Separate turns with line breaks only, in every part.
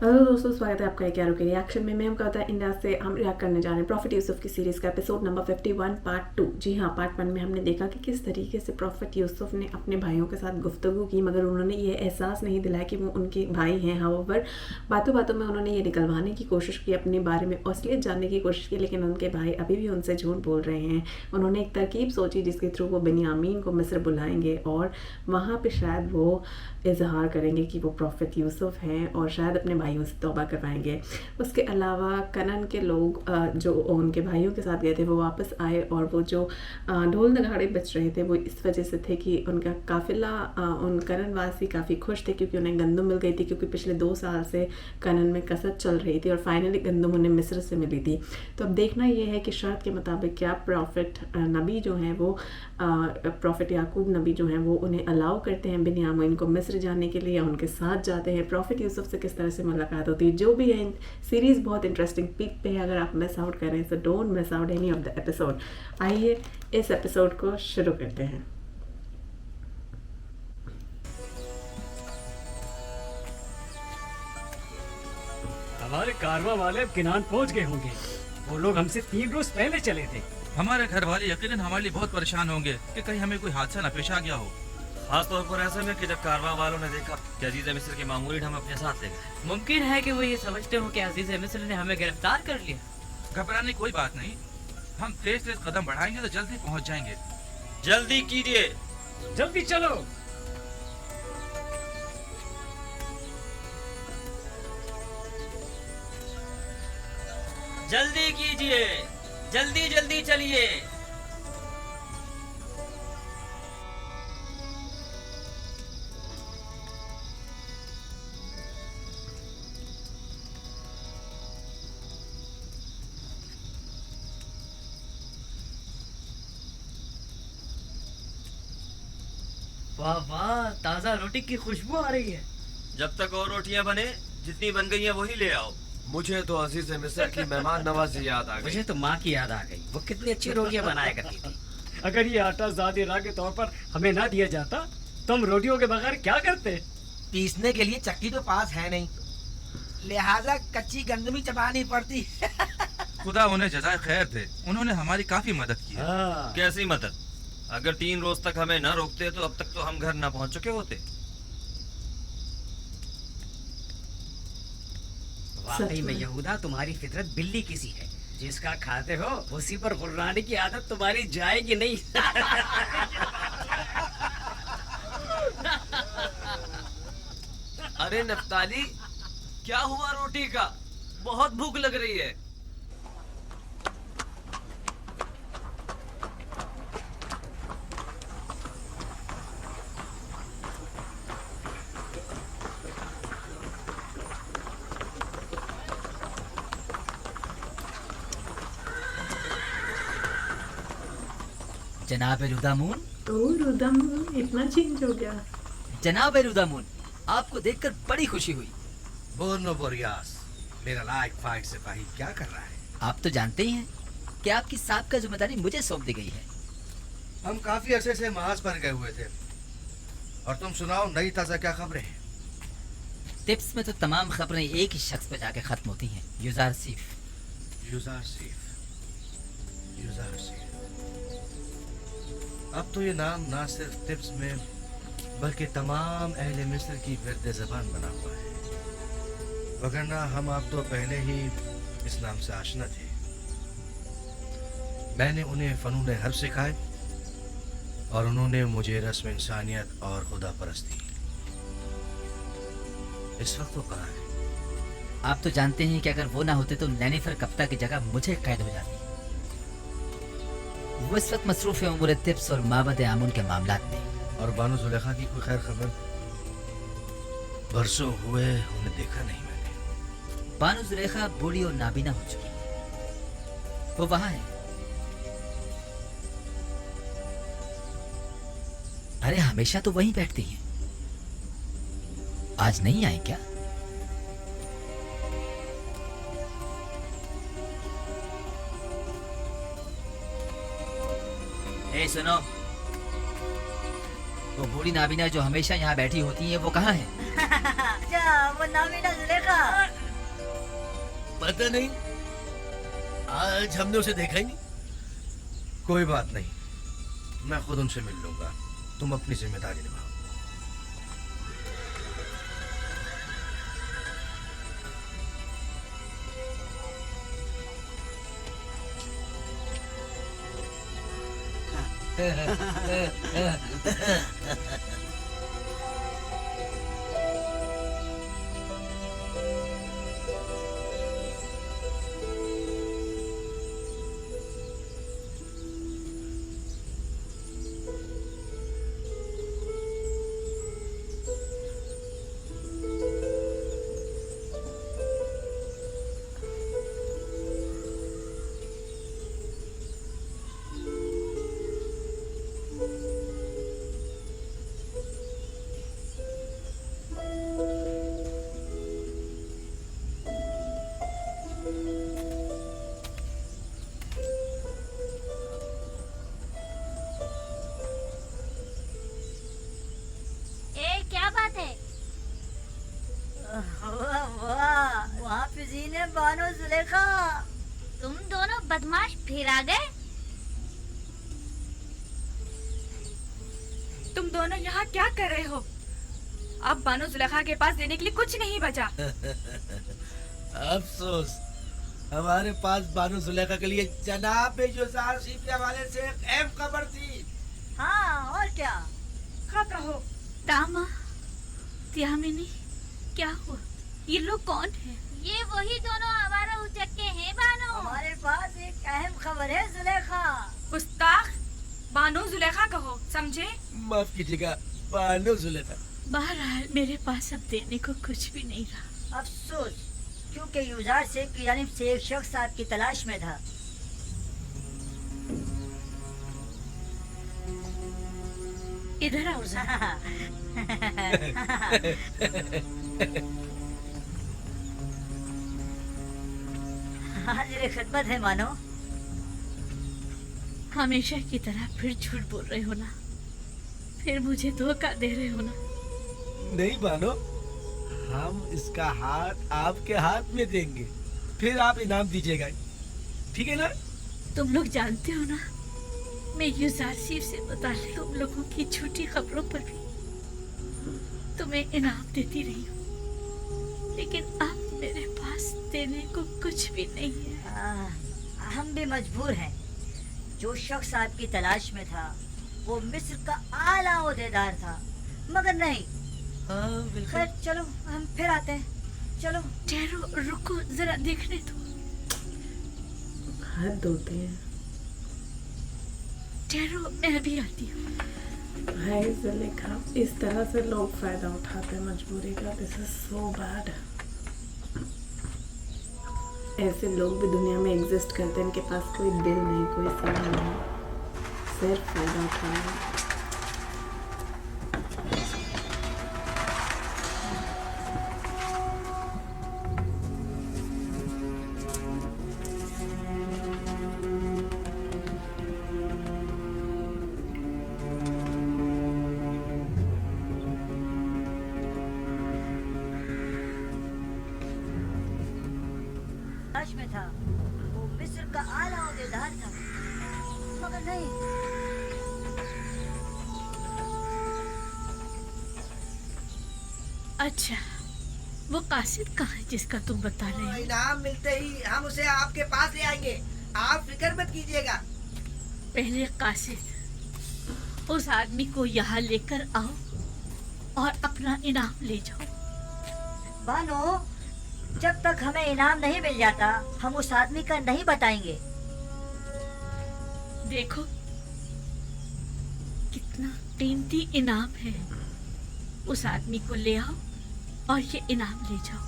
Hello दोस्तों, स्वागत है आपका एक यारों के रिएक्शन में। मैं हम कहता है इंडिया से हम रिएक्ट करने जा रहे हैं प्रॉफिट यूसुफ की सीरीज़ का एपिसोड नंबर 51 पार्ट 2। जी हाँ, पार्ट 1 में हमने देखा कि किस तरीके से प्रॉफिट यूसुफ ने अपने भाइयों के साथ गुफ्तगू की, मगर उन्होंने ये एहसास नहीं दिलाया कि वो उनके भाई हैं। हाउएवर बातों बातों में उन्होंने ये निकलवाने की कोशिश की, अपने बारे में असलियत जानने की कोशिश की, लेकिन उनके भाई अभी भी उनसे झूठ बोल रहे हैं। उन्होंने एक तरकीब सोची जिसके थ्रू वो बिन्यामीन को मिस्र बुलाएंगे और वहाँ पर शायद वो इजहार करेंगे कि वो प्रॉफिट यूसुफ हैं और शायद अपने भाइयों से तौबा करवाएंगे। उसके अलावा कनन के लोग जो उनके भाइयों के साथ गए थे वो वापस आए और वो जो ढोल नगाड़े बज रहे थे वो इस वजह से थे कि उनका काफ़िला उन कनन वासी काफ़ी खुश थे क्योंकि उन्हें गंदम मिल गई थी, क्योंकि पिछले 2 साल से कनन में कसरत चल रही थी और फाइनली गंदम उन्हें मिस्र से मिली थी। तो अब देखना ये है कि शर्त के मुताबिक क्या प्रॉफिट नबी जो हैं वो प्रॉफिट याकूब नबी जो हैं वो उन्हें अलाउ करते हैं बिन्यामीन को मिस्र जाने के लिए, या उनके साथ जाते हैं। प्रॉफिट यूसुफ से किस तरह से मुलाकात होती है, जो भी है सीरीज़ बहुत इंटरेस्टिंग पीक पे है। अगर आप मिस आउट करें तो don't miss out any of the episode. आइए इस एपिसोड को शुरू करते हैं।
हमारे कारवां वाले अब किनान पहुंच गए होंगे। वो लोग हमसे 3 रोज पहले चले थे।
हमारे घर वाले यकीनन हमारे लिए बहुत परेशान होंगे कि कहीं हमें कोई हादसा न पेश आ गया हो।
खास तौर पर ऐसे में कि जब कारवां वालों ने देखा कि अजीज मिस्र के मामूली हम अपने साथ ले गए।
मुमकिन है कि वो ये समझते हो कि अजीज मिस्र ने हमें गिरफ्तार कर लिया।
घबराने की कोई बात नहीं, हम तेज तेज कदम बढ़ाएंगे तो जल्दी पहुंच जाएंगे।
जल्दी कीजिए।
जल्दी चलो।
जल्दी कीजिए, जल्दी जल्दी चलिए।
वाह वाह, ताजा रोटी की खुशबू आ रही है।
जब तक और रोटियां बने, जितनी बन गई हैं वही ले आओ।
मुझे तो अजीज मिस्र की मेहमान नवाजी याद आ गई।
मुझे तो माँ की याद आ गई, वो कितनी अच्छी रोटियां बनाया करती थी।
अगर ये आटा ज़ादी राह के तौर पर हमें ना दिया जाता तो हम रोटियों के बगैर क्या करते।
पीसने के लिए चक्की तो पास है नहीं, लिहाजा कच्ची गंदमी चबानी पड़ती।
खुदा उन्हें जज़ाए खैर दे, उन्होंने हमारी काफी मदद की है।
हाँ।
कैसी मदद? अगर 3 रोज तक हमें न रोकते तो अब तक तो हम घर न पहुंच चुके होते।
वाकई में यहूदा, तुम्हारी फितरत बिल्ली की सी है। जिसका खाते हो उसी पर गुर्राने की आदत तुम्हारी जाएगी नहीं।
अरे नफ्ताली, क्या हुआ रोटी का? बहुत भूख लग रही है।
जनाब रुदामून।
ओह रुदम, इतना चेंज हो गया।
जनाब रुदामून, आपको देखकर बड़ी खुशी हुई।
बोर्नो बोरियास, मेरा लायक फाइट सिपाही क्या कर रहा है?
आप तो जानते ही हैं कि आपकी साहब का जिम्मेदारी मुझे सौंप दी गई है।
हम काफी अरसे से महाज पर गए हुए थे। और तुम सुनाओ, नई ताजा क्या खबरें हैं?
टिप्स में तो तमाम खबरें एक ही शख्स पे जाके खत्म होती हैं, युजार सीफ।
User सीफ, user सीफ। अब तो ये नाम ना सिर्फ टिप्स में बल्कि तमाम अहले मिस्र की विरद ज़बान बना हुआ है, वगरना हम आप तो पहले ही इस नाम से आशना थे। मैंने उन्हें फ़नून हर्ब सिखाए और उन्होंने मुझे रस्म इंसानियत और खुदा परस्ती। इस वक्त वो कहाँ है?
आप तो जानते हैं कि अगर वो ना होते तो नैनीफर कप्ता की जगह मुझे कैद हो जाती। वो इस वक्त मसरूफ है उमूर तिब्स और माबद आमुन के मामलात में।
और बानो जुलेखा की कोई खैर खबर? बरसों हुए उन्हें देखा नहीं मैंने।
बानो जुलेखा बूढ़ी और नाबीना हो चुकी, वो वहां है। अरे हमेशा तो वहीं बैठती हैं, आज नहीं आई क्या? ए सुनो,
वो बूढ़ी नाबीना जो हमेशा यहाँ बैठी होती है वो कहाँ है?
अच्छा वो नाबीना जुलेखा।
पता नहीं, आज हमने उसे देखा ही नहीं। कोई बात नहीं, मैं खुद उनसे मिल लूंगा। तुम अपनी जिम्मेदारी निभाओ।
ए क्या बात है? वाह वाह, वहाँ फिजीन है बानो जुलेखा। तुम दोनों बदमाश फिर आ गए।
तुम दोनों यहाँ क्या कर रहे हो? अब बानो जुलेखा के पास देने के लिए कुछ नहीं बचा।
अफसोस, हमारे पास बानो जुलेखा के लिए जनाब यूसुफ के हवाले से एक अहम खबर थी।
हाँ और क्या?
हाँ कहो।
तामा, त्यामिनी, क्या हुआ? ये लोग कौन है?
ये वही दोनों हमारा उचक्के हैं बानो। हमारे पास एक अहम खबर है जुलेखा।
गुस्ताख, बानो जुलेखा कहो, समझे?
माफ कीजिएगा बानो जुलेखा।
बहरहाल मेरे पास अब देने को कुछ भी नहीं रहा।
अफसोस, क्योंकि यूजार से की जानिब से एक शख्स आपकी तलाश में था।
इधर आओ जरा।
हाजिर खिदमत है मानो।
हमेशा की तरह फिर झूठ बोल रहे हो ना? फिर मुझे धोखा दे रहे हो ना?
नहीं बानो, हम इसका हाथ आपके हाथ में देंगे, फिर आप इनाम दीजिएगा, ठीक है ना?
तुम लोग जानते हो ना, मैं यूजारसीफ से मुताल्लिक तुम लोगों की झूठी खबरों पर भी तुम्हें इनाम देती रही हूँ, लेकिन अब मेरे पास देने को कुछ भी नहीं है।
हम भी मजबूर हैं। जो शख्स आपकी तलाश में था वो मिस्र का आला ओहदेदार था, मगर नहीं। खैर चलो हम फिर आते हैं। चलो
ठहरो, रुको जरा देखने दो।
हाथ धोते हैं।
ठहरो, मैं भी आती हूँ।
हाय जुलेखा, इस तरह से लोग फायदा उठाते हैं मजबूरी का। This is so bad. ऐसे लोग भी दुनिया में एग्जिस्ट करते हैं, इनके पास कोई दिल नहीं, कोई सीमा नहीं, सिर्फ फायदा उठाना।
तलाश में था, वो मिस्र का आला ओहदेदार था, मगर नहीं।
अच्छा, वो कासिद कहाँ है जिसका तुम बता रहे हो?
इनाम मिलते ही हम उसे आपके पास ले आएंगे, आप फिक्र मत कीजिएगा।
पहले कासिद, उस आदमी को यहाँ लेकर आओ और अपना इनाम ले जाओ।
बानो, जब तक हमें इनाम नहीं मिल जाता हम उस आदमी का नहीं बताएंगे।
देखो कितना कीमती इनाम है। उस आदमी को ले आओ और ये इनाम ले जाओ।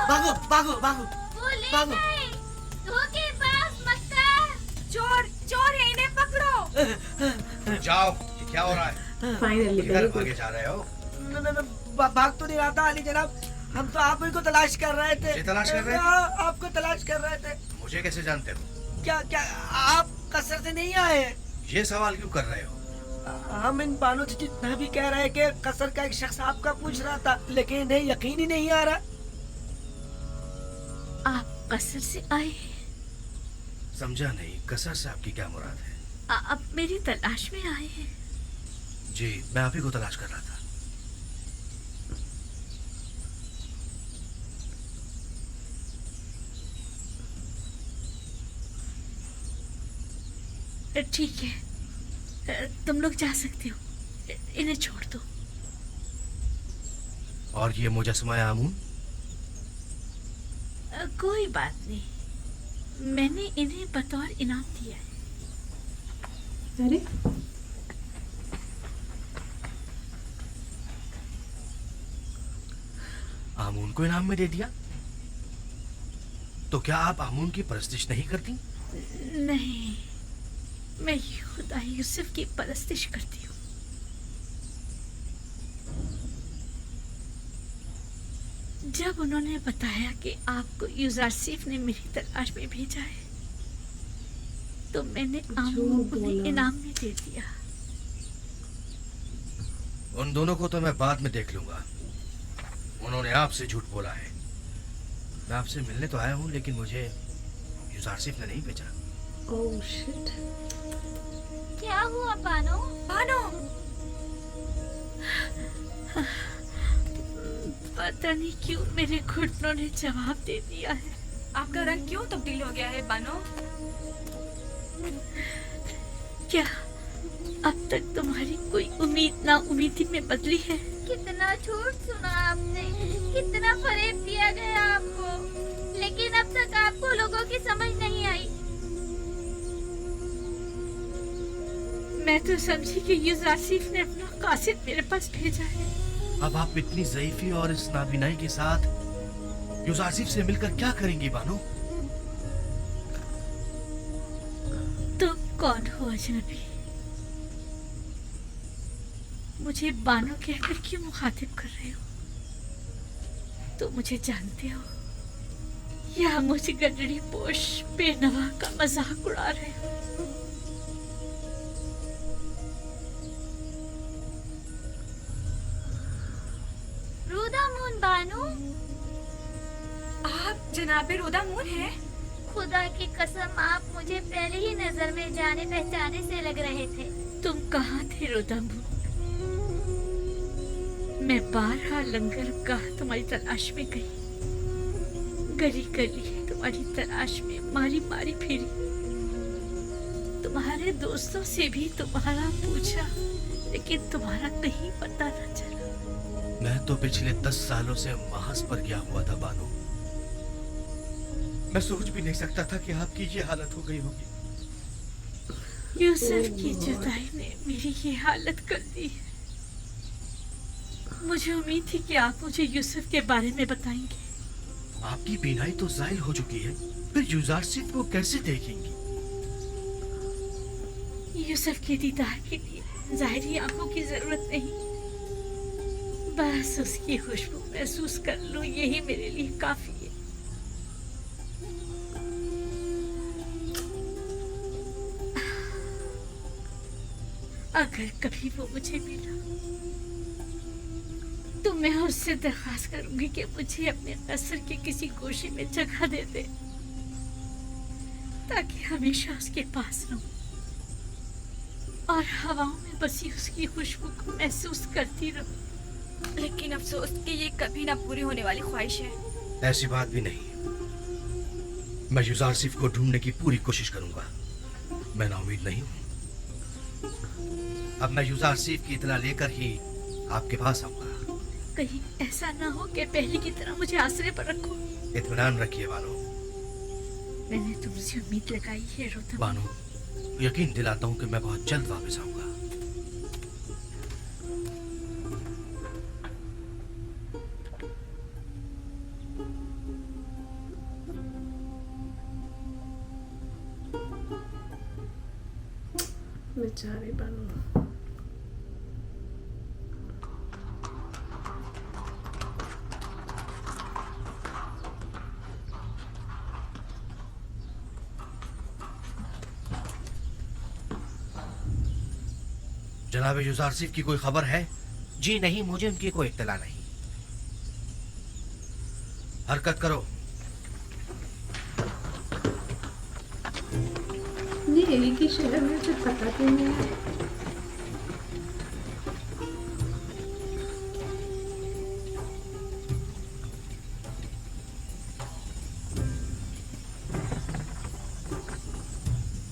भागो भागो भागो
वो ले
भागो।
गए। धोखेबाज मक्कार।
चोर, चोर है, इन्हें पकड़ो।
जाओ, ये क्या हो रहा है?
फाइनली
किधर भागे जा रहे हो?
भाग तो नहीं रहा था अली जनाब, हम तो आप ही को तलाश कर रहे थे।
मुझे तलाश कर रहे थे?
आपको तलाश कर रहे थे।
मुझे कैसे जानते हो?
क्या क्या आप कसर से नहीं आए हैं?
ये सवाल क्यों कर रहे हो?
हम इन बानों से जितना भी कह रहे हैं कि कसर का एक शख्स आपका पूछ रहा था, लेकिन इन्हें यकीन ही नहीं आ रहा।
आप कसर से आए हैं?
समझा नहीं, कसर से आपकी क्या मुराद है?
आप मेरी तलाश में आए हैं?
जी, मैं आप ही को तलाश कर रहा था।
ठीक है, तुम लोग जा सकते हो, इन्हें छोड़ दो।
और ये मुजस्समा आमून?
कोई बात नहीं, मैंने इन्हें बतौर इनाम दिया है।
अरे
आमून को इनाम में दे दिया? तो क्या आप आमून की परस्तिश नहीं करती?
नहीं, मैं खुदा यूसुफ की परस्तिश करती हूँ। जब उन्होंने बताया कि आपको यूसुफ ने मेरी तलाश में भेजा है, तो मैंने आमून को उन्हें इनाम में दे दिया।
उन दोनों को तो मैं बाद में देख लूंगा। उन्होंने आपसे झूठ बोला है। मैं आपसे मिलने तो आया हूँ, लेकिन मुझे यूसुफ ने नहीं भेजा।
Oh shit.
क्या हुआ बानो? बानो,
पता नहीं क्यों मेरे घुटनों ने जवाब दे दिया है।
आपका रंग क्यों तब्दील हो गया है बानो?
क्या अब तक तुम्हारी कोई उम्मीद ना उम्मीदी में बदली है?
कितना झूठ सुना आपने, कितना फरेब दिया गया आपको, लेकिन अब तक आपको लोगों की समझ नहीं आई।
मैं तो समझी कि यूसुफ ने अपना कासिद मेरे पास भेजा है।
अब आप इतनी ज़ईफ़ी और इस नाबीनाई के साथ यूसुफ से मिलकर क्या करेंगी बानो?
तुम कौन हो अजनबी? मुझे बानो कहकर क्यों मुखातिब कर रहे हो? तुम मुझे जानते हो या मुझ गडरी पोश बेनवा का मजाक उड़ा रहे हो?
रोदामून बानो, आप जनाबे रोदामून हैं? खुदा की कसम, आप मुझे पहले ही नजर में जाने पहचाने से लग रहे थे।
तुम कहाँ थे रोदामून? मैं बारहा लंगर गाह तुम्हारी तलाश में गई, गली गली तुम्हारी तलाश में मारी मारी फिरी, तुम्हारे दोस्तों से भी तुम्हारा पूछा, लेकिन तुम्हारा कहीं पता न चला।
मैं तो पिछले 10 सालों से महज पर गया हुआ था बानो। मैं सोच भी नहीं सकता था कि आपकी ये हालत हो गई होगी।
यूसुफ की जुदाई ने मेरी ये हालत कर दी है। मुझे उम्मीद थी कि आप मुझे यूसुफ के बारे में बताएंगे।
आपकी बीनाई तो ज़ाइल हो चुकी है, फिर यूसुफ को कैसे देखेंगी?
यूसुफ के दीदार के लिए ज़ाहिरी आंखों की जरूरत नहीं, बस उसकी खुशबू महसूस कर लूं, यही मेरे लिए काफी है। अगर कभी वो मुझे मिला तो मैं उससे दरख्वास्त करूंगी कि मुझे अपने कसर के किसी गोशे में जगह दे दे, ताकि हमेशा उसके पास रहूं और हवाओं में बसी उसकी खुशबू को महसूस करती रहूं।
लेकिन अफसोस कि ये कभी ना पूरी होने वाली ख्वाहिश है।
ऐसी बात भी नहीं। मैं यूसुफ को ढूंढने की पूरी कोशिश करूंगा। मैं नाउमीद नहीं हूं। अब मैं यूसुफ की इत्तला लेकर ही आपके पास आऊंगा।
कहीं ऐसा ना हो कि पहले की तरह मुझे आसरे पर रखो।
इत्मीनान रखिए बानो।
मैंने तुमसे उम्मीद लगाई है रोतम।
बानो, यकीन दिलाता हूं कि मैं बहुत जल्द वापस आऊंगा।
बेचारे बानो।
जनाब यूजारसिफ की कोई खबर है?
जी नहीं, मुझे उनकी कोई इत्तला नहीं।
हरकत करो।
ये एक ही शहर में मुझे पता क्यों नहीं है?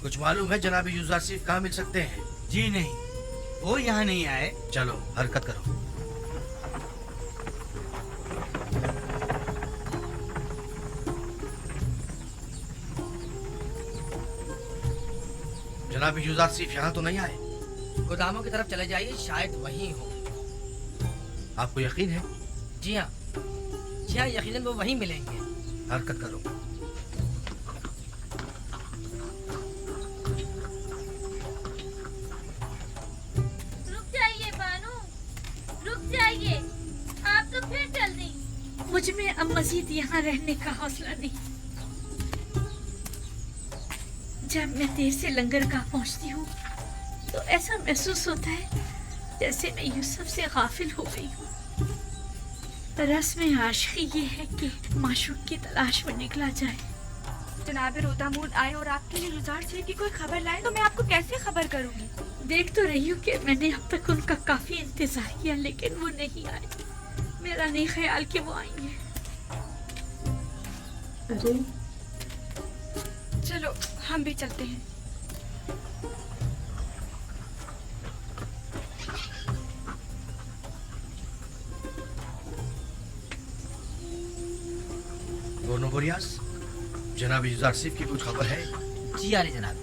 कुछ मालूम है जनाब यूजारसिफ कहाँ मिल सकते हैं?
जी नहीं, वो यहाँ नहीं आए।
चलो हरकत करो। जनाब यूजारसिफ यहाँ तो नहीं आए?
गोदामों की तरफ चले जाइए, शायद वहीं हो।
आपको यकीन है?
जी हाँ, जी हाँ, यकीनन वो वहीं मिलेंगे।
हरकत करो।
रुक जाइए बानू, रुक जाइए, आप तो फिर चल दी।
मुझ में अब मजीद यहाँ रहने का हौसला नहीं। जब मैं देर से लंगरगाह पहुँचती हूँ तो ऐसा महसूस होता है जैसे मैं यूसुफ से गाफिल हो गई हूँ। रस्म आशिकी ये है कि माशूक की तलाश में निकला जाए।
जनाब रोतामून आए और आपके लिए युजार से की कोई खबर लाए तो मैं आपको कैसे खबर करूंगी?
देख तो रही हूँ कि मैंने अब तक उनका काफी इंतजार किया, लेकिन वो नहीं आए। मेरा नहीं ख्याल कि वो आएंगे।
अरे
चलो हम भी चलते हैं।
बोरियास, जनाब यूजारसिफ की कुछ खबर है?
जी आले जनाब,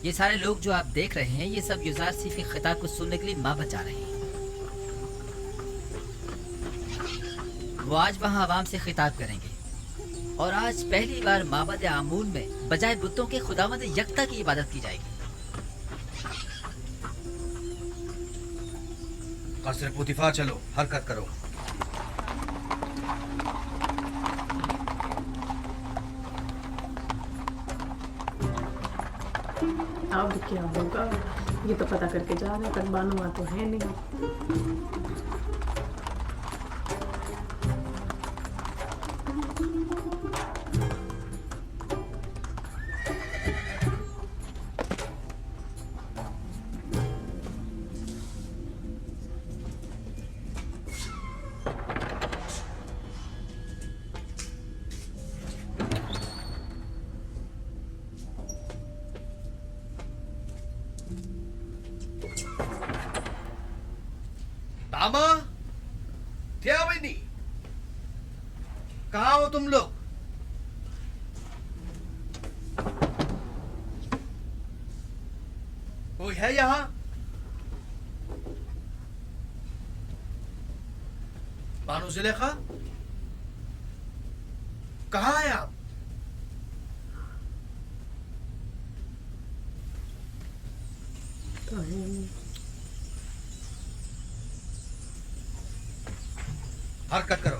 ये सारे लोग जो आप देख रहे हैं ये सब यूजारसिफ के खिताब को सुनने के लिए माबद जा रहे हैं। वो आज वहाँ आवाम से खिताब करेंगे और आज पहली बार माबद आमून में बजाय बुतों के खुदावंद यकता की इबादत की जाएगी।
कसर पुतिफा, चलो हरकत करो।
अब क्या होगा ये तो पता करके जा रहे हैं, पर बानुआ तो है नहीं।
दामा, क्या बनी? कहाँ हो तुम लोग? कोई है यहाँ? बानो जुलेखा, कहाँ है आप?
तो है नहीं।
हरकत करो।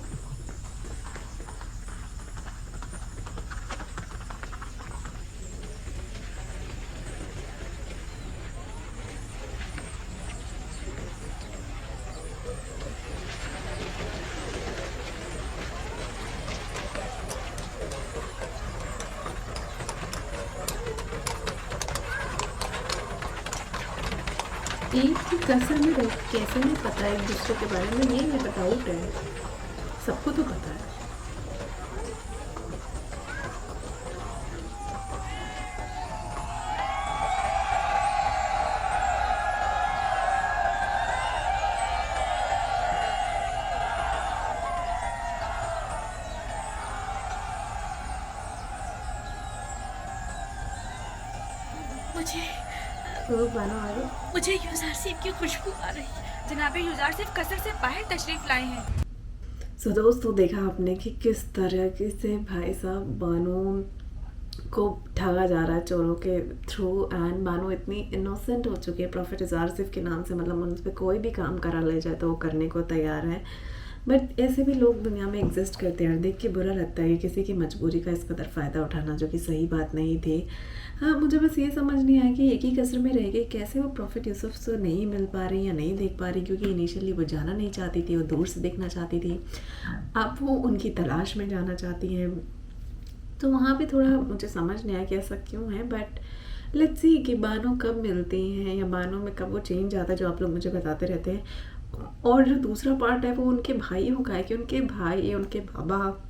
एक ही कसर में रह कैसे नहीं पता एक दूसरे के बारे में, ये मेरा डाउट है। सबको तो पता है।
मुझे यूजारसिफ की खुशबू आ रही है।
जनाब यूजारसिफ कसर से बाहर तशरीफ लाए हैं।
सो दोस्तों, देखा आपने कि किस तरह से भाई साहब बानो को ठगा जा रहा है चोरों के थ्रू, एंड बानो इतनी इनोसेंट हो चुकी है प्रॉफिट यूजारसिफ के नाम से। मतलब उन पर कोई भी काम करा ले जाए तो वो करने को तैयार है। बट ऐसे भी लोग दुनिया में एग्जिस्ट करते हैं। देख के बुरा लगता है कि किसी की मजबूरी का इस कदर फ़ायदा उठाना, जो कि सही बात नहीं थी। हाँ, मुझे बस ये समझ नहीं आया कि एक ही कसर में रह गई, कैसे वो प्रॉफिट यूसुफ से नहीं मिल पा रही या नहीं देख पा रही, क्योंकि इनिशियली वो जाना नहीं चाहती थी, वो दूर से देखना चाहती थी। अब वो उनकी तलाश में जाना चाहती हैं, तो वहाँ पे थोड़ा मुझे समझ नहीं आया कि ऐसा क्यों है। बट लेट्स सी कि बानो कब मिलती हैं या बानो में कब वो चेंज आता है, जो आप लोग मुझे बताते रहते हैं। और जो दूसरा पार्ट है वो उनके भाइयों का है कि उनके भाई, उनके बाबा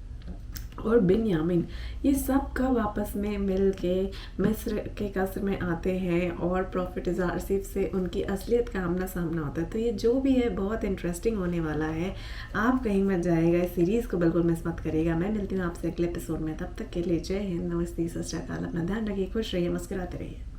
और बिन्यामिन, ये सब कब आपस में मिल के मिस्र के कसर में आते हैं और प्रॉफिट यूसुफ से उनकी असलियत का आमना सामना होता है। तो ये जो भी है बहुत इंटरेस्टिंग होने वाला है। आप कहीं मत जाएगा, इस सीरीज़ को बिल्कुल मिस मत करिएगा। मैं मिलती हूँ आपसे अगले एपिसोड में, तब तक के लिए जय हिंद, नमस्ते, सत श्री अकाल। अपना ध्यान रखिए, खुश रहिए, मुस्कुराते रहिए।